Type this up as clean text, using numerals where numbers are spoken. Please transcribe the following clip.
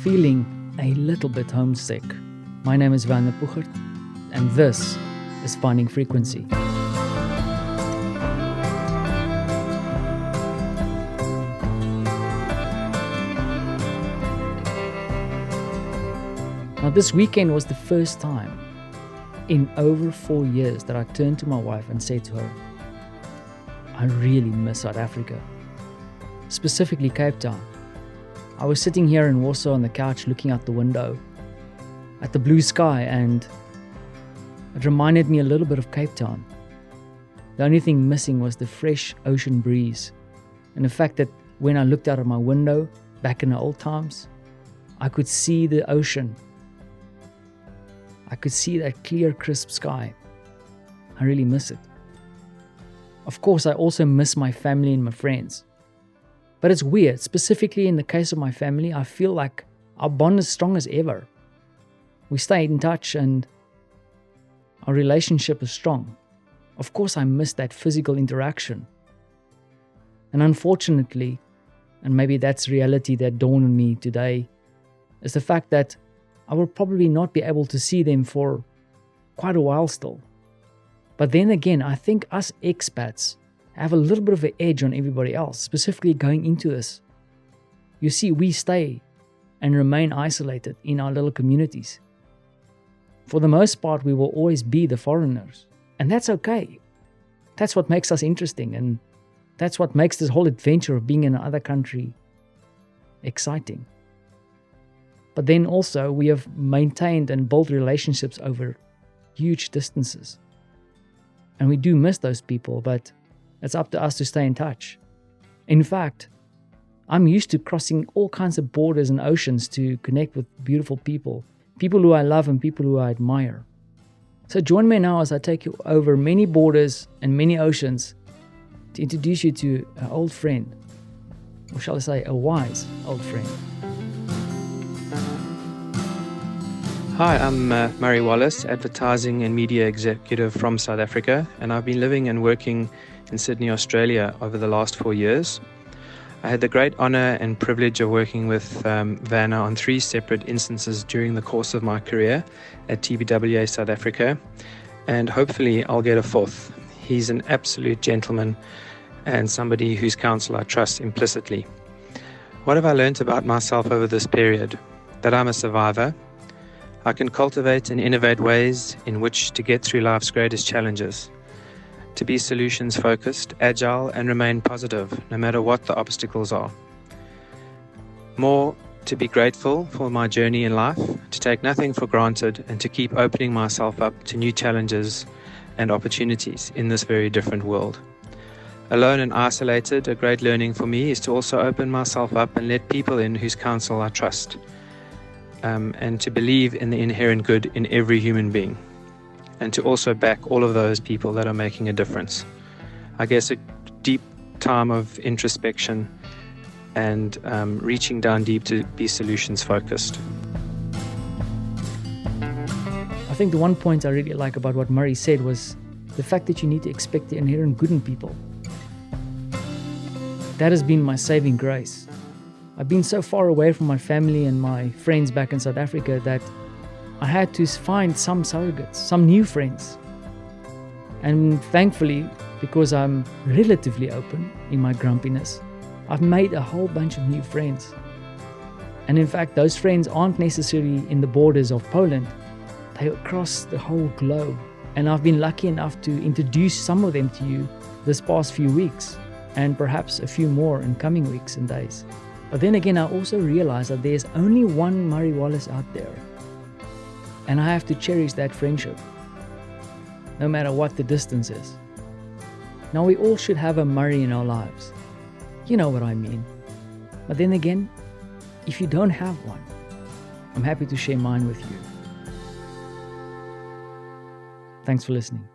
feeling a little bit homesick. My name is Van der Puchert, and this is Finding Frequency. Now, this weekend was the first time in over 4 years that I turned to my wife and said to her, I really miss South Africa, specifically Cape Town. I was sitting here in Warsaw on the couch looking out the window at the blue sky, and it reminded me a little bit of Cape Town. The only thing missing was the fresh ocean breeze and the fact that when I looked out of my window back in the old times, I could see the ocean. I could see that clear, crisp sky. I really miss it. Of course, I also miss my family and my friends. But it's weird, specifically in the case of my family, I feel like our bond is strong as ever. We stay in touch and our relationship is strong. Of course, I miss that physical interaction. And unfortunately, and maybe that's reality that dawned on me today, is the fact that I will probably not be able to see them for quite a while still. But then again, I think us expats have a little bit of an edge on everybody else, specifically going into this. You see, we stay and remain isolated in our little communities. For the most part, we will always be the foreigners. And that's okay. That's what makes us interesting. And that's what makes this whole adventure of being in another country exciting. But then also, we have maintained and built relationships over huge distances. And we do miss those people, but it's up to us to stay in touch. In fact, I'm used to crossing all kinds of borders and oceans to connect with beautiful people who I love and people who I admire. So join me now as I take you over many borders and many oceans to introduce you to an old friend, or shall I say, a wise old friend. Hi, I'm Murray Wallace, Advertising and Media Executive from South Africa, and I've been living and working in Sydney, Australia over the last 4 years. I had the great honour and privilege of working with Vanna on 3 separate instances during the course of my career at TBWA South Africa, and hopefully I'll get a 4th. He's an absolute gentleman and somebody whose counsel I trust implicitly. What have I learnt about myself over this period? That I'm a survivor. I can cultivate and innovate ways in which to get through life's greatest challenges, to be solutions-focused, agile, and remain positive, no matter what the obstacles are. More, to be grateful for my journey in life, to take nothing for granted, and to keep opening myself up to new challenges and opportunities in this very different world. Alone and isolated, a great learning for me is to also open myself up and let people in whose counsel I trust. And to believe in the inherent good in every human being, and to also back all of those people that are making a difference. I guess a deep time of introspection and reaching down deep to be solutions focused. I think the one point I really like about what Murray said was the fact that you need to expect the inherent good in people. That has been my saving grace. I've been so far away from my family and my friends back in South Africa that I had to find some surrogates, some new friends. And thankfully, because I'm relatively open in my grumpiness, I've made a whole bunch of new friends. And in fact, those friends aren't necessarily in the borders of Poland. They're across the whole globe. And I've been lucky enough to introduce some of them to you this past few weeks, and perhaps a few more in coming weeks and days. But then again, I also realize that there's only one Murray Wallace out there. And I have to cherish that friendship, no matter what the distance is. Now, we all should have a Murray in our lives. You know what I mean. But then again, if you don't have one, I'm happy to share mine with you. Thanks for listening.